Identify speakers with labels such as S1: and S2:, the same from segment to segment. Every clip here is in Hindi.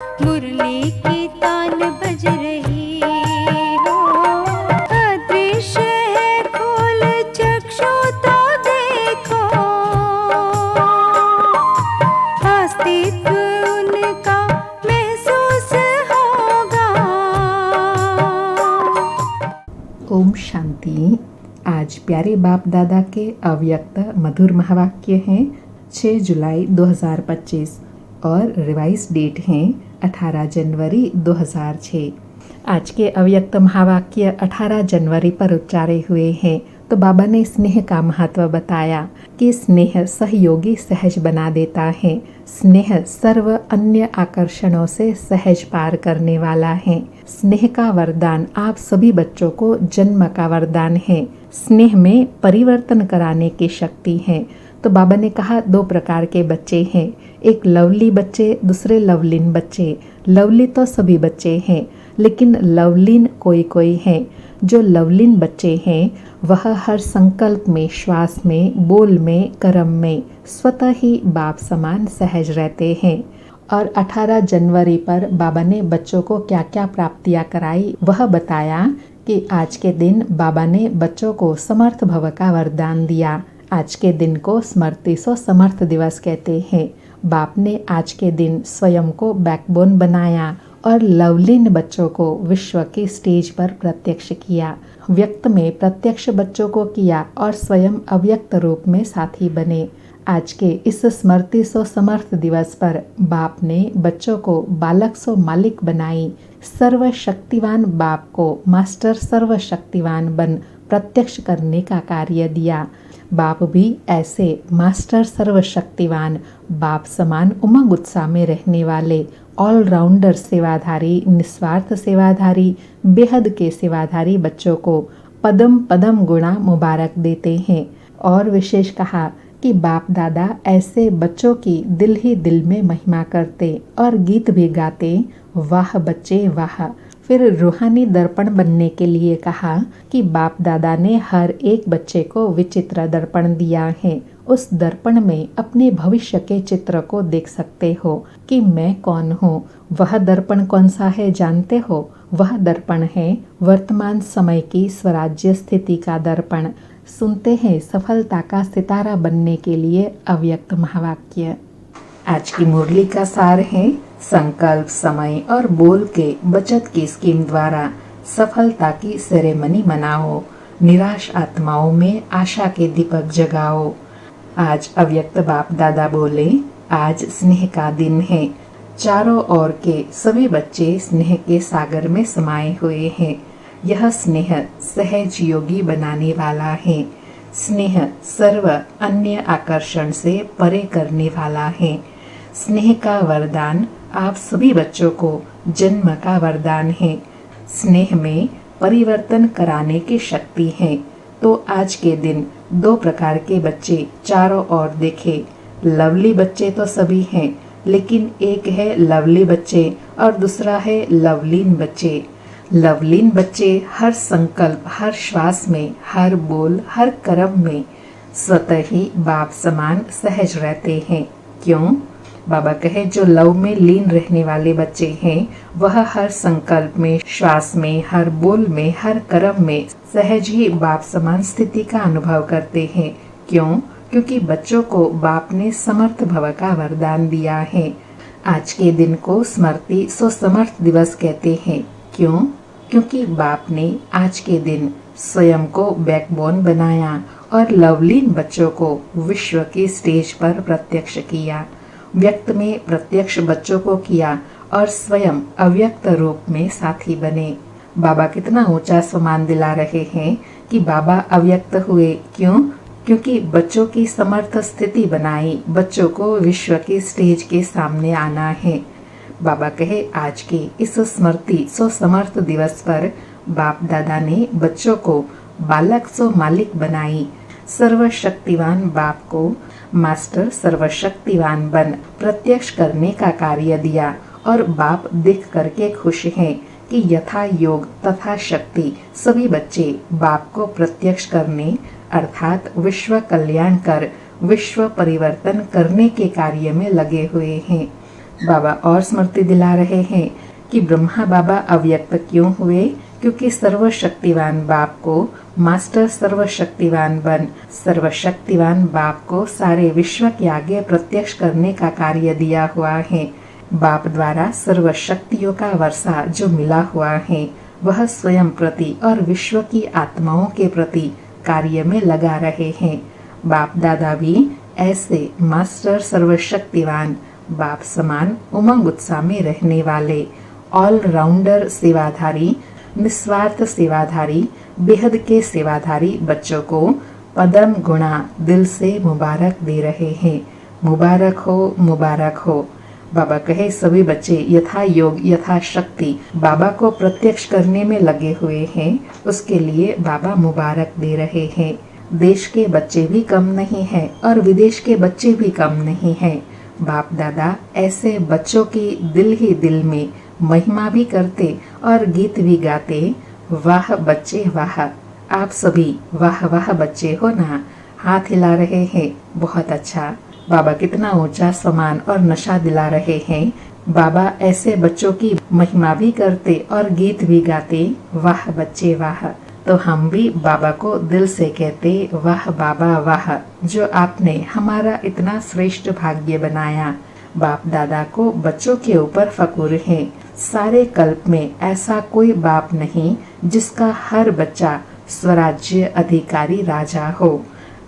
S1: मुरली की तान बज रही हो, अदृश्य है खोल चक्षु तो देखो, अस्तित्व उनका महसूस होगा।
S2: ओम शांति। आज प्यारे बाप दादा के अव्यक्त मधुर महावाक्य हैं 6 जुलाई 2025 और रिवाइज डेट हैं 18 जनवरी 2006। आज के अव्यक्त महावाक्य 18 जनवरी पर उच्चारे हुए हैं। तो बाबा ने स्नेह का महत्व बताया कि स्नेह सहयोगी सहज बना देता है। स्नेह सर्व अन्य आकर्षणों से सहज पार करने वाला है। स्नेह का वरदान आप सभी बच्चों को जन्म का वरदान है। स्नेह में परिवर्तन कराने की शक्ति है। तो बाबा ने कहा 2 प्रकार के बच्चे हैं, एक लवली बच्चे, दूसरे लवलीन बच्चे। लवली तो सभी बच्चे हैं, लेकिन लवलीन कोई कोई हैं। जो लवलीन बच्चे हैं वह हर संकल्प में, श्वास में, बोल में, कर्म में स्वतः ही बाप समान सहज रहते हैं। और 18 जनवरी पर बाबा ने बच्चों को क्या क्या प्राप्तियां कराई वह बताया कि आज के दिन बाबा ने बच्चों को समर्थ भव का वरदान दिया। आज के दिन को स्मृति सो समर्थ दिवस कहते हैं। बाप ने आज के दिन स्वयं को बैकबोन बनाया और लवलीन बच्चों को विश्व की स्टेज पर प्रत्यक्ष किया। व्यक्त में प्रत्यक्ष बच्चों को किया और स्वयं अव्यक्त रूप में साथी बने। आज के इस स्मृति सो समर्थ दिवस पर बाप ने बच्चों को बालक सो मालिक बनाई। सर्वशक्तिवान बाप को मास्टर सर्वशक्तिवान बन प्रत्यक्ष करने का कार्य दिया। बाप भी ऐसे मास्टर सर्वशक्तिवान बाप समान उमंग उत्साह में रहने वाले ऑलराउंडर सेवाधारी, निस्वार्थ सेवाधारी, बेहद के सेवाधारी बच्चों को पदम पदम गुणा मुबारक देते हैं। और विशेष कहा कि बाप दादा ऐसे बच्चों की दिल ही दिल में महिमा करते और गीत भी गाते, वाह बच्चे वाह। फिर रूहानी दर्पण बनने के लिए कहा कि बाप दादा ने हर एक बच्चे को विचित्र दर्पण दिया है। उस दर्पण में अपने भविष्य के चित्र को देख सकते हो कि मैं कौन हूँ। वह दर्पण कौन सा है जानते हो? वह दर्पण है वर्तमान समय की स्वराज्य स्थिति का दर्पण। सुनते हैं सफलता का सितारा बनने के लिए अव्यक्त महावाक्य। आज की मुरली का सार है, संकल्प, समय और बोल के बचत की स्कीम द्वारा सफलता की सेरेमनी मनाओ। निराश आत्माओं में आशा के दीपक जगाओ। आज अव्यक्त बाप दादा बोले, आज स्नेह का दिन है। चारों ओर के सभी बच्चे स्नेह के सागर में समाये हुए हैं। यह स्नेह सहज योगी बनाने वाला है। स्नेह सर्व अन्य आकर्षण से परे करने वाला है। स्नेह का वरदान आप सभी बच्चों को जन्म का वरदान है। स्नेह में परिवर्तन कराने की शक्ति है। तो आज के दिन 2 प्रकार के बच्चे चारों ओर देखे। लवली बच्चे तो सभी हैं, लेकिन एक है लवली बच्चे और दूसरा है लवलीन बच्चे। लवलीन बच्चे हर संकल्प, हर श्वास में, हर बोल, हर कर्म में स्वतः ही बाप समान सहज रहते हैं। क्यों? बाबा कहे जो लव में लीन रहने वाले बच्चे हैं वह हर संकल्प में, श्वास में, हर बोल में, हर कर्म में सहज ही बाप समान स्थिति का अनुभव करते हैं। क्यों? क्योंकि बच्चों को बाप ने समर्थ भव का वरदान दिया है। आज के दिन को स्मृति सो समर्थ दिवस कहते हैं। क्यों? क्योंकि बाप ने आज के दिन स्वयं को बैकबोन बनाया और लवलीन बच्चों को विश्व की स्टेज पर प्रत्यक्ष किया। व्यक्त में प्रत्यक्ष बच्चों को किया और स्वयं अव्यक्त रूप में साथी बने। बाबा कितना ऊंचा सम्मान दिला रहे हैं कि बाबा अव्यक्त हुए। क्यों? क्योंकि बच्चों की समर्थ स्थिति बनाई। बच्चों को विश्व की स्टेज के सामने आना है। बाबा कहे आज के इस स्मृति सो समर्थ दिवस पर बाप दादा ने बच्चों को बालक सो मालिक बनाई। सर्वशक्तिवान बाप को मास्टर सर्वशक्तिवान बन प्रत्यक्ष करने का कार्य दिया और बाप देख करके खुश हैं कि यथा योग तथा शक्ति सभी बच्चे बाप को प्रत्यक्ष करने अर्थात विश्व कल्याण कर विश्व परिवर्तन करने के कार्य में लगे हुए हैं। बाबा और स्मृति दिला रहे हैं कि ब्रह्मा बाबा अव्यक्त क्यों हुए, क्योंकि सर्वशक्तिवान बाप को मास्टर सर्वशक्तिवान सर्वशक्तिवान बाप को सारे विश्व के आगे प्रत्यक्ष करने का कार्य दिया हुआ है। बाप द्वारा सर्व शक्तियों का वर्षा जो मिला हुआ है वह स्वयं प्रति और विश्व की आत्माओं के प्रति कार्य में लगा रहे हैं। बाप दादा भी ऐसे मास्टर सर्वशक्तिवान बाप समान उमंग उत्साह में रहने वाले ऑलराउंडर सेवाधारी, निस्वार्थ सेवाधारी, बेहद के सेवाधारी बच्चों को पदम गुणा दिल से मुबारक दे रहे हैं। मुबारक हो, मुबारक हो। बाबा कहे सभी बच्चे यथा योग यथा शक्ति बाबा को प्रत्यक्ष करने में लगे हुए हैं, उसके लिए बाबा मुबारक दे रहे हैं। देश के बच्चे भी कम नहीं हैं और विदेश के बच्चे भी कम नहीं हैं। बाप दादा ऐसे बच्चों की दिल ही दिल में महिमा भी करते और गीत भी गाते। वाह बच्चे वाह, आप सभी वाह वाह बच्चे हो ना, हाथ हिला रहे हैं, बहुत अच्छा। बाबा कितना ऊंचा सम्मान और नशा दिला रहे हैं। बाबा ऐसे बच्चों की महिमा भी करते और गीत भी गाते। वाह बच्चे वाह। तो हम भी बाबा को दिल से कहते वाह बाबा वाह, जो आपने हमारा इतना श्रेष्ठ भाग्य बनाया। बाप दादा को बच्चों के ऊपर फकुर है। सारे कल्प में ऐसा कोई बाप नहीं जिसका हर बच्चा स्वराज्य अधिकारी राजा हो।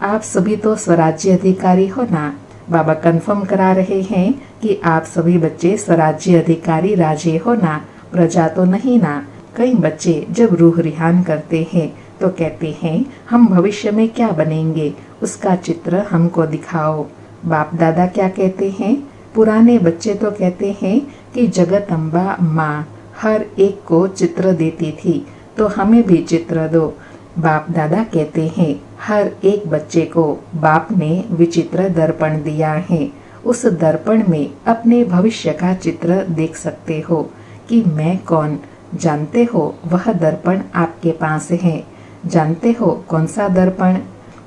S2: आप सभी तो स्वराज्य अधिकारी हो ना। बाबा कंफर्म करा रहे हैं कि आप सभी बच्चे स्वराज्य अधिकारी राजे हो ना, प्रजा तो नहीं ना। कई बच्चे जब रूह रिहान करते हैं तो कहते हैं हम भविष्य में क्या बनेंगे, उसका चित्र हमको दिखाओ। बाप दादा क्या कहते हैं? पुराने बच्चे तो कहते हैं कि जगत अम्बा माँ हर एक को चित्र देती थी, तो हमें भी चित्र दो। बाप दादा कहते हैं हर एक बच्चे को बाप ने विचित्र दर्पण दिया है। उस दर्पण में अपने भविष्य का चित्र देख सकते हो कि मैं कौन। जानते हो वह दर्पण आपके पास है। जानते हो कौन सा दर्पण?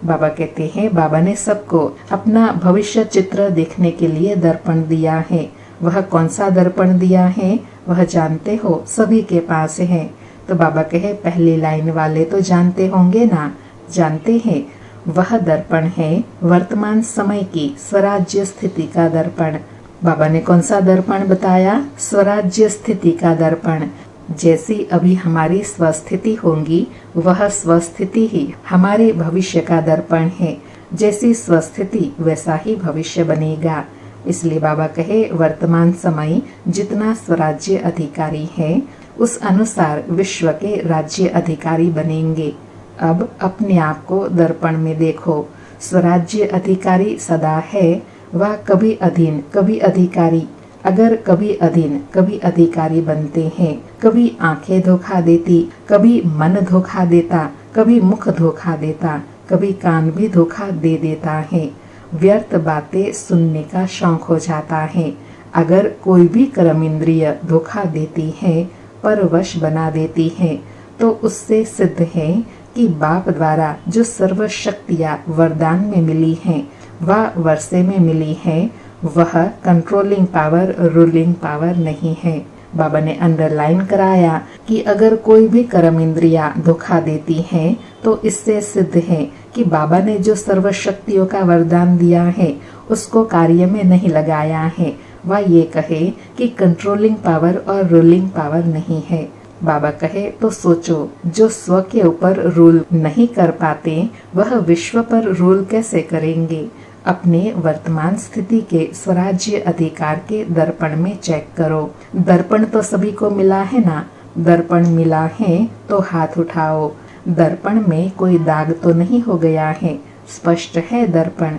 S2: बाबा कहते हैं बाबा ने सबको अपना भविष्य चित्र देखने के लिए दर्पण दिया है। वह कौन सा दर्पण दिया है वह जानते हो? सभी के पास है। तो बाबा कहे पहली लाइन वाले तो जानते होंगे ना। जानते हैं वह दर्पण है वर्तमान समय की स्वराज्य स्थिति का दर्पण। बाबा ने कौन सा दर्पण बताया? स्वराज्य स्थिति का दर्पण। जैसी अभी हमारी स्वस्थिति होंगी वह स्वस्थिति ही हमारे भविष्य का दर्पण है। जैसी स्वस्थिति वैसा ही भविष्य बनेगा। इसलिए बाबा कहे वर्तमान समय जितना स्वराज्य अधिकारी है उस अनुसार विश्व के राज्य अधिकारी बनेंगे। अब अपने आप को दर्पण में देखो। स्वराज्य अधिकारी सदा है, वह कभी अधीन कभी अधिकारी। अगर कभी अधीन कभी अधिकारी बनते हैं, कभी आंखें धोखा देती, कभी मन धोखा देता, कभी मुख धोखा देता, कभी कान भी धोखा दे देता है। व्यर्थ बातें सुनने का शौक हो जाता है। अगर कोई भी कर्म इंद्रिय धोखा देती है, परवश बना देती है, तो उससे सिद्ध है कि बाप द्वारा जो सर्व शक्तियाँ वरदान में मिली हैं वह वर्षे में मिली है, वह कंट्रोलिंग पावर रूलिंग पावर नहीं है। बाबा ने अंडरलाइन कराया कि अगर कोई भी कर्म इंद्रियां धोखा देती हैं तो इससे सिद्ध है कि बाबा ने जो सर्व शक्तियों का वरदान दिया है उसको कार्य में नहीं लगाया है। वह ये कहे कि कंट्रोलिंग पावर और रूलिंग पावर नहीं है। बाबा कहे तो सोचो, जो स्व के ऊपर रूल नहीं कर पाते वह विश्व पर रूल कैसे करेंगे। अपने वर्तमान स्थिति के स्वराज्य अधिकार के दर्पण में चेक करो। दर्पण तो सभी को मिला है ना। दर्पण मिला है तो हाथ उठाओ। दर्पण में कोई दाग तो नहीं हो गया है, स्पष्ट है दर्पण।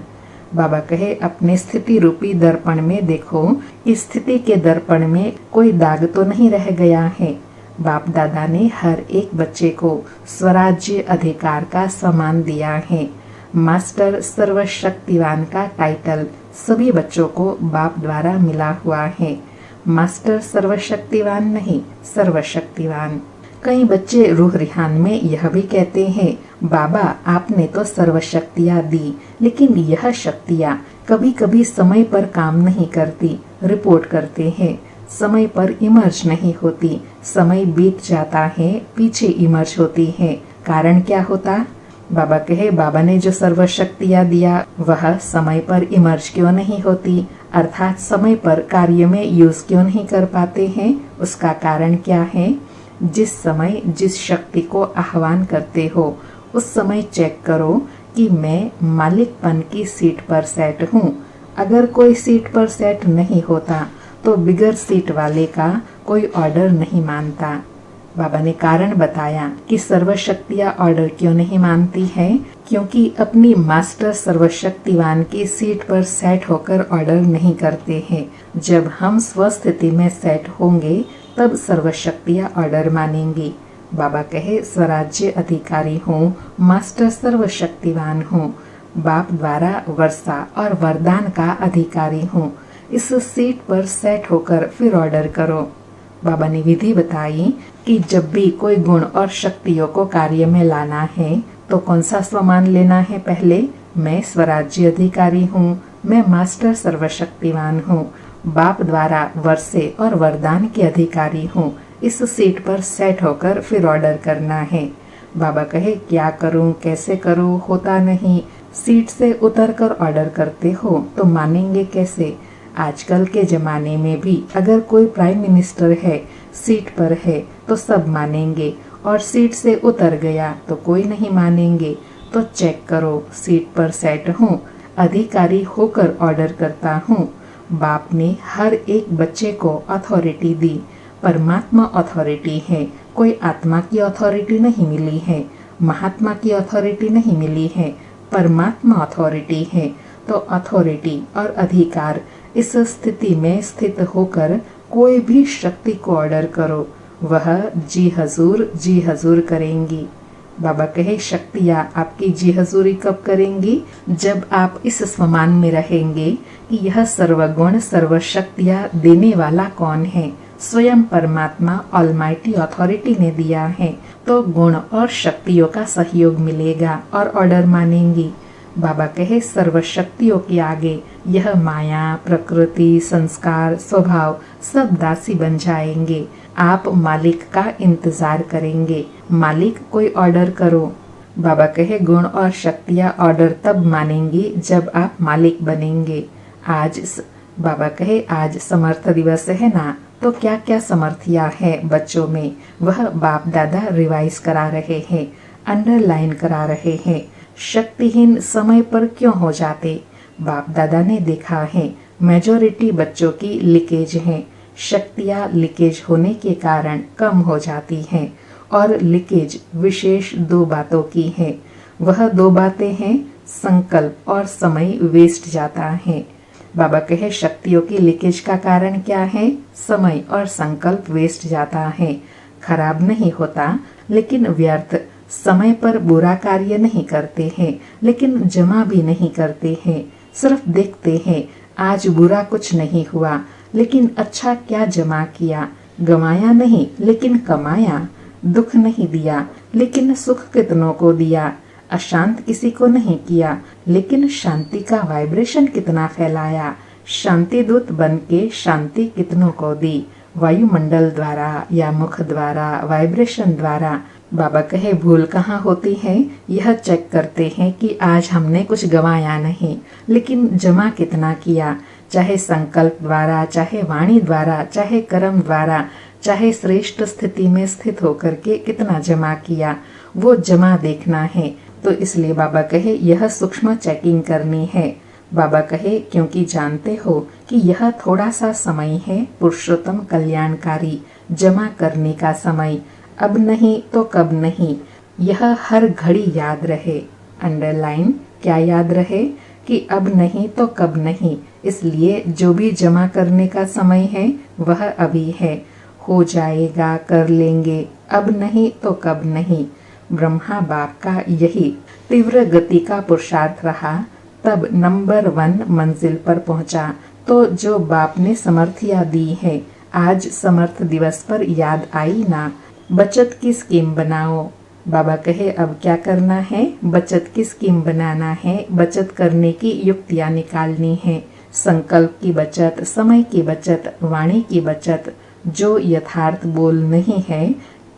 S2: बाबा कहे अपने स्थिति रूपी दर्पण में देखो, इस स्थिति के दर्पण में कोई दाग तो नहीं रह गया है। बाप दादा ने हर एक बच्चे को स्वराज्य अधिकार का सम्मान दिया है। मास्टर सर्वशक्तिवान का टाइटल सभी बच्चों को बाप द्वारा मिला हुआ है। मास्टर सर्वशक्तिवान नहीं, सर्वशक्तिवान। कई बच्चे रूह रिहान में यह भी कहते हैं बाबा आपने तो सर्वशक्तियाँ दी, लेकिन यह शक्तियाँ कभी कभी समय पर काम नहीं करती, रिपोर्ट करते हैं, समय पर इमर्ज नहीं होती, समय बीत जाता है, पीछे इमर्ज होती है। कारण क्या होता? बाबा कहे, बाबा ने जो सर्वशक्तियाँ दिया वह समय पर इमर्ज क्यों नहीं होती, अर्थात समय पर कार्य में यूज क्यों नहीं कर पाते हैं? उसका कारण क्या है? जिस समय जिस शक्ति को आह्वान करते हो उस समय चेक करो कि मैं मालिकपन की सीट पर सेट हूँ। अगर कोई सीट पर सेट नहीं होता तो बिगर सीट वाले का कोई ऑर्डर नहीं मानता। बाबा ने कारण बताया कि सर्वशक्तियाँ ऑर्डर क्यों नहीं मानती है, क्योंकि अपनी मास्टर सर्वशक्तिवान की सीट पर सेट होकर ऑर्डर नहीं करते हैं। जब हम स्वस्थिति में सेट होंगे तब सर्वशक्तियाँ ऑर्डर मानेंगी। बाबा कहे, स्वराज्य अधिकारी हूँ, मास्टर सर्वशक्तिवान हूँ, बाप द्वारा वर्षा और वरदान का अधिकारी हूँ। इस सीट पर सेट होकर फिर ऑर्डर करो। बाबा ने विधि बताई कि जब भी कोई गुण और शक्तियों को कार्य में लाना है तो कौन सा स्वमान लेना है? पहले मैं स्वराज्य अधिकारी हूँ, मैं मास्टर सर्वशक्तिवान हूँ, बाप द्वारा वर्षे और वरदान के अधिकारी हूँ। इस सीट पर सेट होकर फिर ऑर्डर करना है। बाबा कहे, क्या करूँ, कैसे करूँ, होता नहीं। सीट से उतर कर ऑर्डर करते हो तो मानेंगे कैसे? आजकल के जमाने में भी अगर कोई प्राइम मिनिस्टर है, सीट पर है तो सब मानेंगे, और सीट से उतर गया तो कोई नहीं मानेंगे। तो चेक करो, सीट पर सेट हूँ, अधिकारी होकर ऑर्डर करता हूँ। बाप ने हर एक बच्चे को अथॉरिटी दी, परमात्मा अथॉरिटी है, कोई आत्मा की अथॉरिटी नहीं मिली है, महात्मा की अथॉरिटी नहीं मिली है, परमात्मा अथॉरिटी है। तो अथॉरिटी और अधिकार इस स्थिति में स्थित होकर कोई भी शक्ति को ऑर्डर करो, वह जी हजूर करेंगी। बाबा कहे, शक्तियाँ आपकी जी हजूरी कब करेंगी? जब आप इस स्वमान में रहेंगे कि यह सर्वगुण सर्वशक्तियाँ देने वाला कौन है? स्वयं परमात्मा ऑलमाइटी अथॉरिटी ने दिया है। तो गुण और शक्तियों का सहयोग मिलेगा और ऑर्डर मानेंगी। बाबा कहे, सर्वशक्तियों के आगे यह माया, प्रकृति, संस्कार, स्वभाव सब दासी बन जाएंगे। आप मालिक का इंतजार करेंगे, मालिक कोई ऑर्डर करो। बाबा कहे, गुण और शक्तियाँ ऑर्डर तब मानेंगी जब आप मालिक बनेंगे। बाबा कहे, आज समर्थ दिवस है ना, तो क्या क्या समर्थियाँ है बच्चों में, वह बाप दादा रिवाइज करा रहे हैं, अंडरलाइन करा रहे हैं। शक्तिहीन समय पर क्यों हो जाते? बाप दादा ने देखा है मेजॉरिटी बच्चों की लीकेज है। शक्तियाँ लीकेज होने के कारण कम हो जाती हैं, और लीकेज विशेष 2 बातों की है। वह 2 बातें हैं, संकल्प और समय वेस्ट जाता है। बाबा कहे, शक्तियों की लीकेज का कारण क्या है? समय और संकल्प वेस्ट जाता है। खराब नहीं होता लेकिन व्यर्थ। समय पर बुरा कार्य नहीं करते हैं लेकिन जमा भी नहीं करते हैं, सिर्फ देखते हैं आज बुरा कुछ नहीं हुआ लेकिन अच्छा क्या जमा किया, गमाया नहीं लेकिन कमाया, दुख नहीं दिया लेकिन सुख कितनों को दिया, अशांत किसी को नहीं किया लेकिन शांति का वाइब्रेशन कितना फैलाया, शांति दूत बन के शांति कितनों को दी, वायुमंडल द्वारा या मुख द्वारा, वाइब्रेशन द्वारा। बाबा कहे, भूल कहाँ होती है? यह चेक करते हैं कि आज हमने कुछ गंवाया नहीं लेकिन जमा कितना किया, चाहे संकल्प द्वारा, चाहे वाणी द्वारा, चाहे कर्म द्वारा, चाहे श्रेष्ठ स्थिति में स्थित होकर के कितना जमा किया, वो जमा देखना है। तो इसलिए बाबा कहे, यह सूक्ष्म चेकिंग करनी है। बाबा कहे, क्योंकि जानते हो कि यह थोड़ा सा समय है पुरुषोत्तम कल्याणकारी जमा करने का समय, अब नहीं तो कब नहीं, यह हर घड़ी याद रहे। अंडरलाइन, क्या याद रहे? कि अब नहीं तो कब नहीं। इसलिए जो भी जमा करने का समय है वह अभी है, हो जाएगा, कर लेंगे, अब नहीं तो कब नहीं। ब्रह्मा बाप का यही तीव्र गति का पुरुषार्थ रहा, तब नंबर 1 मंजिल पर पहुंचा। तो जो बाप ने समर्थियाँ दी है, आज समर्थ दिवस पर याद आई ना, बचत की स्कीम बनाओ। बाबा कहे, अब क्या करना है? बचत की स्कीम बनाना है, बचत करने की युक्तियाँ निकालनी है। संकल्प की बचत, समय की बचत, वाणी की बचत, जो यथार्थ बोल नहीं है,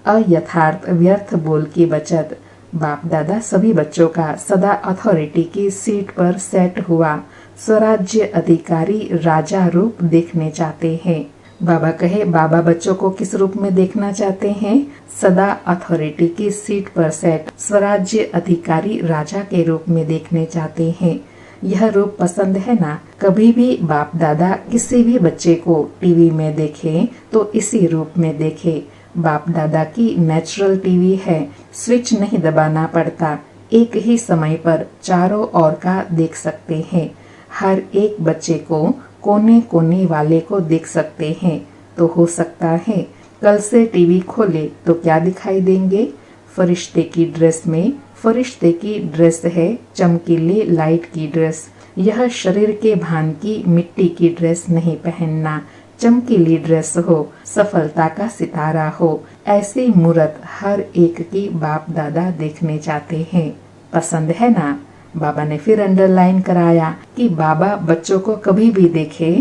S2: अयथार्थ व्यर्थ बोल की बचत। बाप दादा सभी बच्चों का सदा अथॉरिटी की सीट पर सेट हुआ स्वराज्य अधिकारी राजा रूप देखने चाहते हैं। बाबा कहे, बाबा बच्चों को किस रूप में देखना चाहते हैं? सदा अथॉरिटी की सीट पर सेट स्वराज्य अधिकारी राजा के रूप में देखने चाहते हैं। यह रूप पसंद है ना? कभी भी बाप दादा किसी भी बच्चे को टीवी में देखे तो इसी रूप में देखे। बाप दादा की नेचुरल टीवी है, स्विच नहीं दबाना पड़ता, एक ही समय पर चारों ओर का देख सकते हैं। हर एक बच्चे को कोने कोने वाले को देख सकते हैं। तो हो सकता है कल से टीवी खोले तो क्या दिखाई देंगे? फरिश्ते की ड्रेस में, फरिश्ते की ड्रेस है चमकीले लाइट की ड्रेस। यह शरीर के भान की मिट्टी की ड्रेस नहीं पहनना, चमकीली ड्रेस हो, सफलता का सितारा हो। ऐसी मूरत हर एक की बाप दादा देखने चाहते हैं। पसंद है ना? बाबा ने फिर अंडरलाइन कराया कि बाबा बच्चों को कभी भी देखे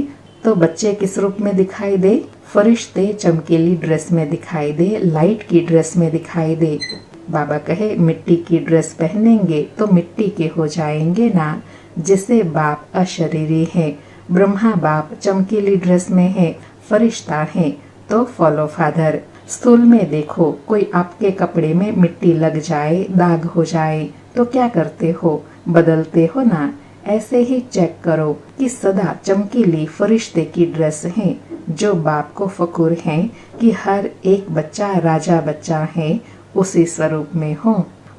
S2: तो बच्चे किस रूप में दिखाई दे? फरिश्ते चमकीली ड्रेस में दिखाई दे, लाइट की ड्रेस में दिखाई दे। बाबा कहे, मिट्टी की ड्रेस पहनेंगे तो मिट्टी के हो जाएंगे ना। जिसे बाप अशरीरी है, ब्रह्मा बाप चमकीली ड्रेस में है, फरिश्ता है, तो फॉलो फादर। स्थूल में देखो, कोई आपके कपड़े में मिट्टी लग जाए, दाग हो जाए तो क्या करते हो? बदलते हो ना। ऐसे ही चेक करो कि सदा चमकीली फरिश्ते की ड्रेस है, जो बाप को फकुर है कि हर एक बच्चा राजा बच्चा है, उसी स्वरूप में हो।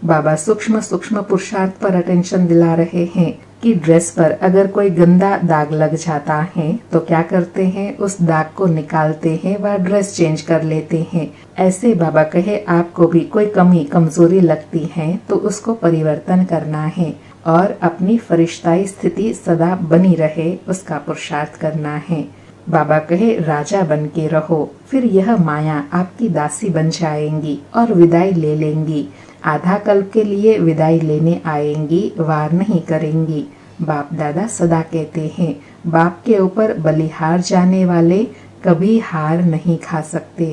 S2: बाबा सूक्ष्म सूक्ष्म पुरुषार्थ पर अटेंशन दिला रहे हैं कि ड्रेस पर अगर कोई गंदा दाग लग जाता है तो क्या करते हैं? उस दाग को निकालते हैं व ड्रेस चेंज कर लेते हैं। ऐसे बाबा कहे, आपको भी कोई कमी कमजोरी लगती है तो उसको परिवर्तन करना है और अपनी फरिश्ताई स्थिति सदा बनी रहे, उसका पुरुषार्थ करना है। बाबा कहे, राजा बन के रहो, फिर यह माया आपकी दासी बन जाएंगी और विदाई ले लेंगी। आधा कल्प के लिए विदाई लेने आएंगी, वार नहीं करेंगी। बाप दादा सदा कहते हैं, बाप के ऊपर बलिहार जाने वाले कभी हार नहीं खा सकते।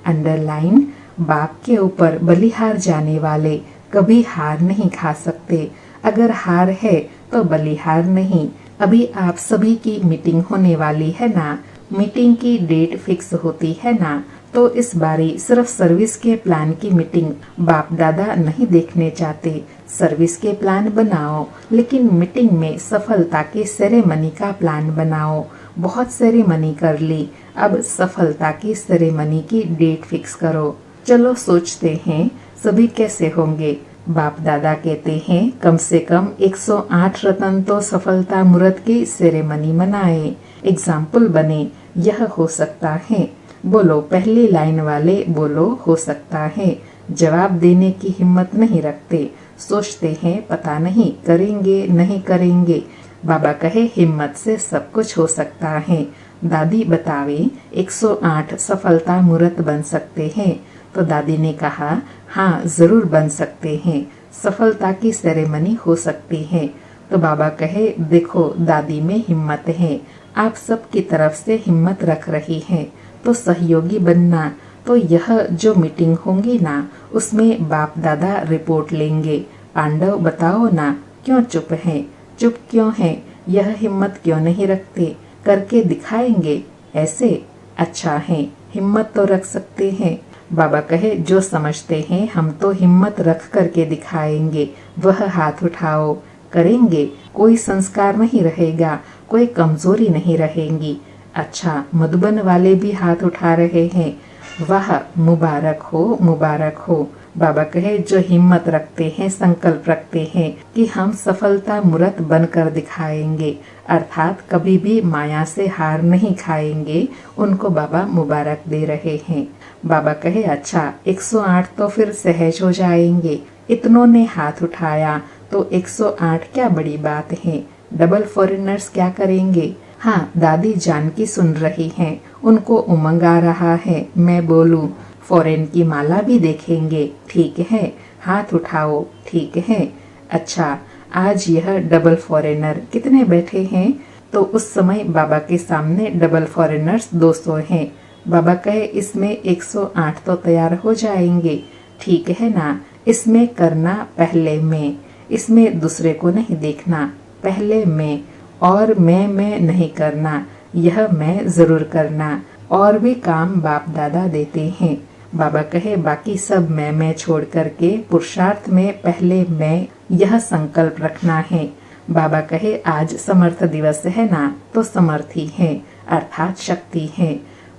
S2: अंडरलाइन, बाप के ऊपर बलिहार जाने वाले कभी हार नहीं खा सकते। अगर हार है तो बलिहार नहीं। अभी आप सभी की मीटिंग होने वाली है ना, मीटिंग की डेट फिक्स होती है ना, तो इस बारी सिर्फ सर्विस के प्लान की मीटिंग बाप दादा नहीं देखने चाहते। सर्विस के प्लान बनाओ, लेकिन मीटिंग में सफलता की सेरेमनी का प्लान बनाओ। बहुत सेरेमनी कर ली, अब सफलता की सेरेमनी की डेट फिक्स करो। चलो सोचते हैं सभी कैसे होंगे। बाप दादा कहते हैं, कम से कम 108 रतन तो सफलता मुहूर्त की सेरेमनी मनाए, एग्जाम्पल बने। यह हो सकता है। बोलो, पहली लाइन वाले बोलो, हो सकता है। जवाब देने की हिम्मत नहीं रखते, सोचते हैं पता नहीं करेंगे नहीं करेंगे। बाबा कहे, हिम्मत से सब कुछ हो सकता है। दादी बतावे 108 सफलता मुहूर्त बन सकते हैं। तो दादी ने कहा, हाँ जरूर बन सकते हैं, सफलता की सेरेमनी हो सकती है। तो बाबा कहे, देखो दादी में हिम्मत है, आप सबकी तरफ से हिम्मत रख रही हैं, तो सहयोगी बनना। तो यह जो मीटिंग होंगी ना, उसमें बाप दादा रिपोर्ट लेंगे। पांडव बताओ ना, क्यों चुप हैं? चुप क्यों हैं? यह हिम्मत क्यों नहीं रखते? करके दिखाएंगे ऐसे। अच्छा है, हिम्मत तो रख सकते हैं। बाबा कहे, जो समझते हैं हम तो हिम्मत रख करके दिखाएंगे, वह हाथ उठाओ। करेंगे, कोई संस्कार नहीं रहेगा, कोई कमजोरी नहीं रहेगी। अच्छा, मधुबन वाले भी हाथ उठा रहे हैं, वाह, मुबारक हो मुबारक हो। बाबा कहे, जो हिम्मत रखते हैं, संकल्प रखते हैं कि हम सफलता मुहूर्त बनकर दिखाएंगे, अर्थात कभी भी माया से हार नहीं खाएंगे, उनको बाबा मुबारक दे रहे हैं। बाबा कहे, अच्छा 108 तो फिर सहज हो जाएंगे। इतनों ने हाथ उठाया तो 108 क्या बड़ी बात है। डबल फॉरेनर्स क्या करेंगे? हाँ, दादी जानकी सुन रही हैं, उनको उमंग आ रहा है, मैं बोलूं फॉरेन की माला भी देखेंगे। ठीक है, हाथ उठाओ। ठीक है। अच्छा, आज यह डबल फॉरेनर कितने बैठे हैं? तो उस समय बाबा के सामने डबल फॉरेनर्स 200 हैं। बाबा कहे इसमें 108 तो तैयार हो जाएंगे, ठीक है ना। इसमें करना पहले मैं, इसमें दूसरे को नहीं देखना, पहले मैं, और मैं नहीं करना, यह मैं जरूर करना। और भी काम बाप दादा देते हैं। बाबा कहे बाकी सब मैं छोड़ करके पुरुषार्थ में पहले मैं, यह संकल्प रखना है। बाबा कहे आज समर्थ दिवस है ना, तो समर्थी है अर्थात शक्ति है।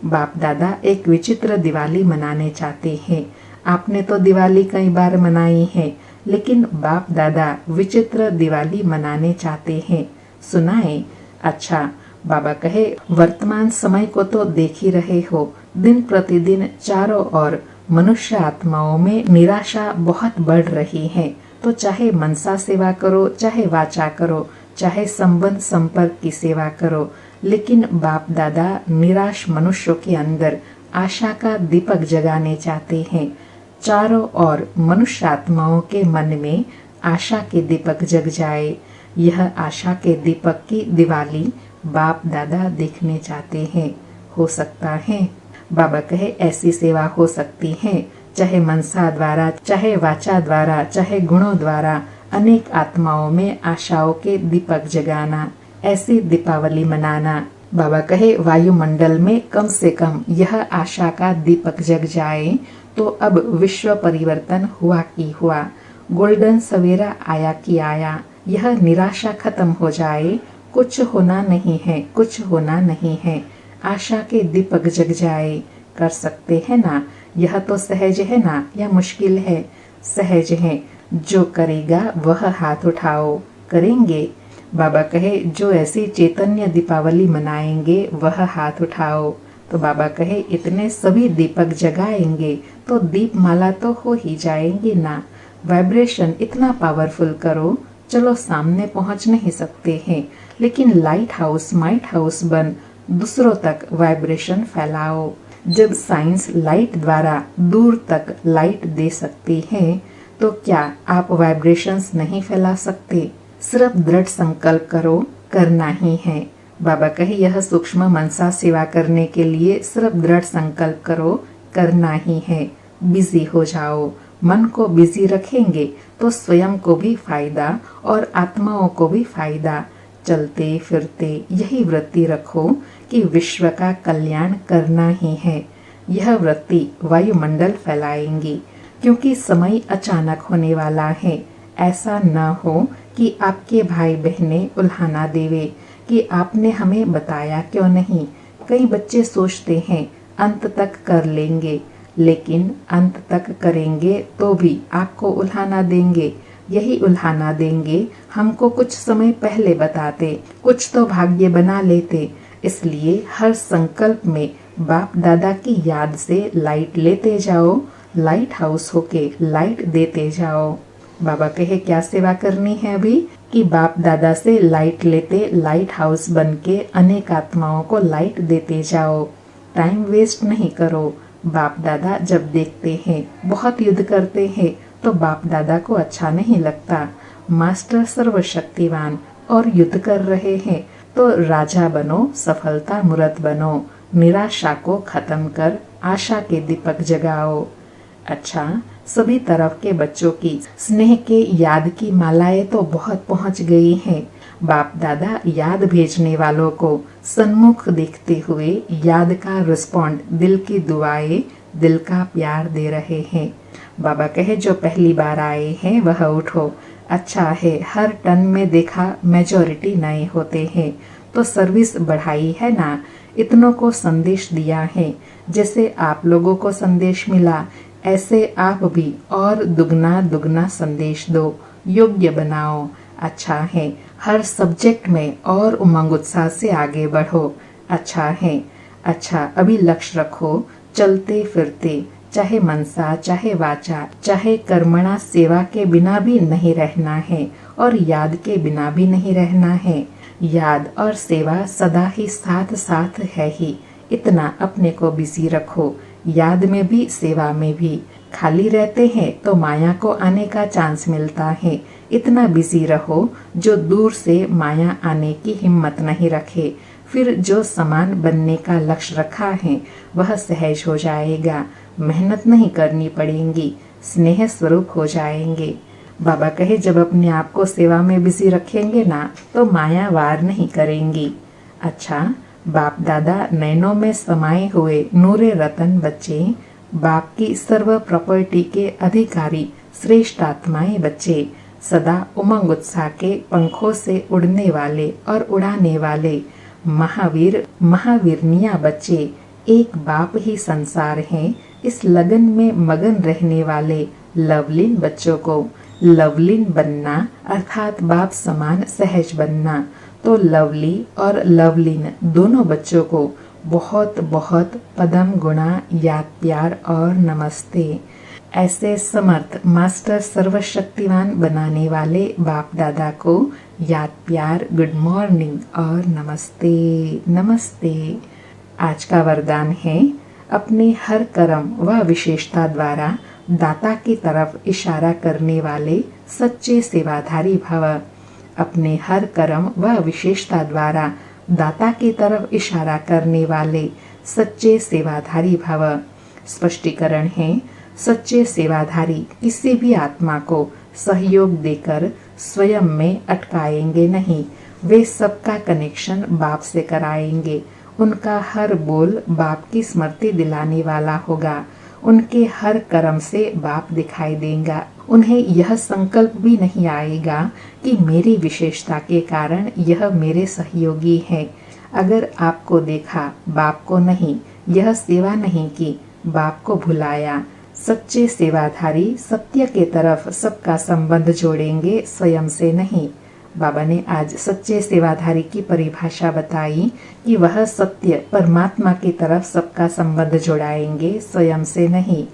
S2: बाप दादा एक विचित्र दिवाली मनाने चाहते हैं। आपने तो दिवाली कई बार मनाई है, लेकिन बाप दादा विचित्र दिवाली मनाने चाहते हैं। सुनाए? अच्छा। बाबा कहे वर्तमान समय को तो देख ही रहे हो, दिन प्रतिदिन चारों ओर मनुष्य आत्माओं में निराशा बहुत बढ़ रही है। तो चाहे मनसा सेवा करो, चाहे वाचा करो, चाहे संबंध संपर्क की सेवा करो, लेकिन बाप दादा निराश मनुष्यों के अंदर आशा का दीपक जगाने चाहते हैं। चारों ओर मनुष्य आत्माओं के मन में आशा के दीपक जग जाए। यह आशा के दीपक की दिवाली बाप दादा देखने चाहते हैं। हो सकता है? बाबा कहे ऐसी सेवा हो सकती है, चाहे मनसा द्वारा, चाहे वाचा द्वारा, चाहे गुणों द्वारा अनेक आत्माओं में आशाओं के दीपक जगाना, ऐसी दीपावली मनाना। बाबा कहे वायुमंडल में कम से कम यह आशा का दीपक जग जाए तो अब विश्व परिवर्तन हुआ की हुआ, गोल्डन सवेरा आया कि आया। यह निराशा खत्म हो जाए, कुछ होना नहीं है, कुछ होना नहीं है, आशा के दीपक जग जाए। कर सकते हैं ना? यह तो सहज है ना, या मुश्किल है? सहज है। जो करेगा वह हाथ उठाओ। करेंगे? बाबा कहे जो ऐसी चैतन्य दीपावली मनाएंगे वह हाथ उठाओ। तो बाबा कहे इतने सभी दीपक जगाएंगे तो दीप माला तो हो ही जाएंगी ना। वाइब्रेशन इतना पावरफुल करो, चलो सामने पहुंच नहीं सकते हैं, लेकिन लाइट हाउस माइट हाउस बन दूसरों तक वाइब्रेशन फैलाओ। जब साइंस लाइट द्वारा दूर तक लाइट दे सकती है, तो क्या आप वाइब्रेशंस नहीं फैला सकते? सिर्फ दृढ़ संकल्प करो, करना ही है। बाबा कहे यह सूक्ष्म मनसा सेवा करने के लिए सिर्फ दृढ़ संकल्प करो, करना ही है। बिजी हो जाओ। मन को बिजी रखेंगे तो स्वयं को भी फायदा और आत्माओं को भी फायदा। चलते फिरते यही वृत्ति रखो कि विश्व का कल्याण करना ही है। यह वृत्ति वायुमंडल फैलाएंगी, क्योंकि समय अचानक होने वाला है। ऐसा न हो कि आपके भाई बहनें उल्हाना देवे कि आपने हमें बताया क्यों नहीं। कई बच्चे सोचते हैं अंत तक कर लेंगे, लेकिन अंत तक करेंगे तो भी आपको उल्हाना देंगे। यही उल्हाना देंगे, हमको कुछ समय पहले बताते, कुछ तो भाग्य बना लेते। इसलिए हर संकल्प में बाप दादा की याद से लाइट लेते जाओ, लाइट हाउस होके लाइट देते जाओ। बाबा कहे क्या सेवा करनी है अभी, कि बाप दादा से लाइट लेते लाइट हाउस बन के अनेक आत्माओं को लाइट देते जाओ। टाइम वेस्ट नहीं करो। बाप दादा जब देखते हैं बहुत युद्ध करते हैं तो बाप दादा को अच्छा नहीं लगता। मास्टर सर्वशक्तिवान और युद्ध कर रहे हैं तो राजा बनो, सफलता मूर्त बनो। निराशा को खत्म कर आशा के दीपक जगाओ। अच्छा, सभी तरफ के बच्चों की स्नेह के याद की मालाएं तो बहुत पहुंच गई हैं। बाप दादा याद भेजने वालों को सन्मुख देखते हुए याद का रिस्पॉन्ड, दिल की दुआएं, दिल का प्यार दे रहे हैं। बाबा कहे जो पहली बार आए हैं वह उठो। अच्छा है, हर टन में देखा मेजॉरिटी नए होते हैं, तो सर्विस बढ़ाई है ना। इतनों को संदेश दिया है, जैसे आप लोगों को संदेश मिला ऐसे आप भी और दुगना दुगना संदेश दो, योग्य बनाओ। अच्छा है, हर सब्जेक्ट में और उमंग उत्साह से आगे बढ़ो। अच्छा है। अच्छा, अभी लक्ष्य रखो, चलते फिरते चाहे मनसा चाहे वाचा चाहे कर्मणा सेवा के बिना भी नहीं रहना है और याद के बिना भी नहीं रहना है। याद और सेवा सदा ही साथ साथ है ही। इतना अपने को बिजी रखो, याद में भी सेवा में भी। खाली रहते हैं तो माया को आने का चांस मिलता है। इतना बिजी रहो जो दूर से माया आने की हिम्मत नहीं रखे। फिर जो समान बनने का लक्ष्य रखा है वह सहज हो जाएगा। मेहनत नहीं करनी पड़ेगी, स्नेह स्वरूप हो जाएंगे। बाबा कहे जब अपने आप को सेवा में बिजी रखेंगे ना तो माया वार नहीं करेंगी। अच्छा, बाप दादा नैनों में समाये हुए नूरे रतन बच्चे, बाप की सर्व प्रॉपर्टी के अधिकारी श्रेष्ठ आत्माएं बच्चे, सदा उमंग उत्साह के पंखों से उड़ने वाले और उड़ाने वाले महावीर महावीरनिया बच्चे, एक बाप ही संसार है। इस लगन में मगन रहने वाले लवलीन बच्चों को लवलीन बनना अर्थात बाप समान सहज बनना। तो लवली और लवलीन दोनों बच्चों को बहुत बहुत पदम गुणा याद प्यार और नमस्ते। ऐसे समर्थ मास्टर सर्वशक्तिवान बनाने वाले बाप दादा को याद प्यार गुड मॉर्निंग और नमस्ते नमस्ते। आज का वरदान है अपने हर कर्म व विशेषता द्वारा दाता की तरफ इशारा करने वाले सच्चे सेवाधारी भव। अपने हर कर्म व विशेषता द्वारा दाता की तरफ इशारा करने वाले सच्चे सेवाधारी भव। स्पष्टीकरण है, सच्चे सेवाधारी किसी भी आत्मा को सहयोग देकर स्वयं में अटकाएंगे नहीं। वे सबका कनेक्शन बाप से कराएंगे। उनका हर बोल बाप की स्मृति दिलाने वाला होगा। उनके हर कर्म से बाप दिखाई देगा। उन्हें यह संकल्प भी नहीं आएगा कि मेरी विशेषता के कारण यह मेरे सहयोगी है। अगर आपको देखा बाप को नहीं, यह सेवा नहीं की, बाप को भुलाया। सच्चे सेवाधारी सत्य के तरफ सबका संबंध जोड़ेंगे, स्वयं से नहीं। बाबा ने आज सच्चे सेवाधारी की परिभाषा बताई कि वह सत्य परमात्मा की तरफ सबका संबंध जोड़ाएंगे, स्वयं से नहीं।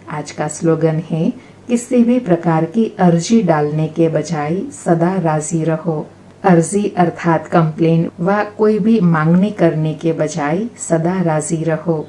S2: आज का स्लोगन है, किसी भी प्रकार की अर्जी डालने के बजाय सदा राजी रहो। अर्जी अर्थात कंप्लेन व कोई भी मांगनी करने के बजाय सदा राजी रहो।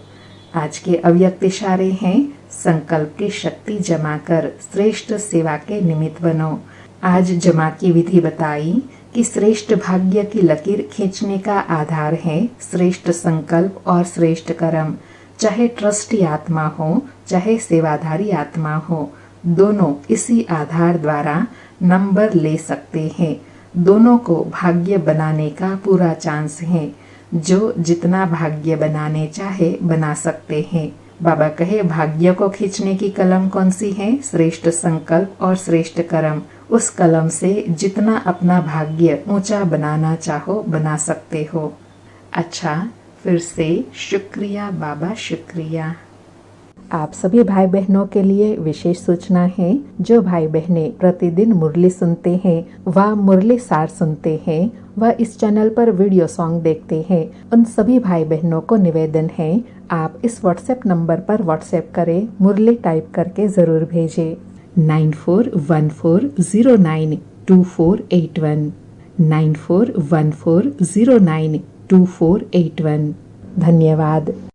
S2: आज के अव्यक्त इशारे हैं, संकल्प की शक्ति जमा कर श्रेष्ठ सेवा के निमित्त बनो। आज जमा की विधि बताई कि श्रेष्ठ भाग्य की लकीर खींचने का आधार है श्रेष्ठ संकल्प और श्रेष्ठ कर्म। चाहे ट्रस्टी आत्मा हो, चाहे सेवाधारी आत्मा हो, दोनों इसी आधार द्वारा नंबर ले सकते हैं। दोनों को भाग्य बनाने का पूरा चांस है। जो जितना भाग्य बनाने चाहे बना सकते हैं। बाबा कहे भाग्य को खींचने की कलम कौन सी है? श्रेष्ठ संकल्प और श्रेष्ठ कर्म। उस कलम से जितना अपना भाग्य ऊंचा बनाना चाहो बना सकते हो। अच्छा, फिर से शुक्रिया बाबा, शुक्रिया। आप सभी भाई बहनों के लिए विशेष सूचना है। जो भाई बहनें प्रतिदिन मुरली सुनते हैं व मुरली सार सुनते हैं व इस चैनल पर वीडियो सॉन्ग देखते हैं, उन सभी भाई बहनों को निवेदन है आप इस व्हाट्सएप नंबर पर व्हाट्सएप करें, मुरली टाइप करके जरूर भेजें। 9414092481 9414092481। धन्यवाद।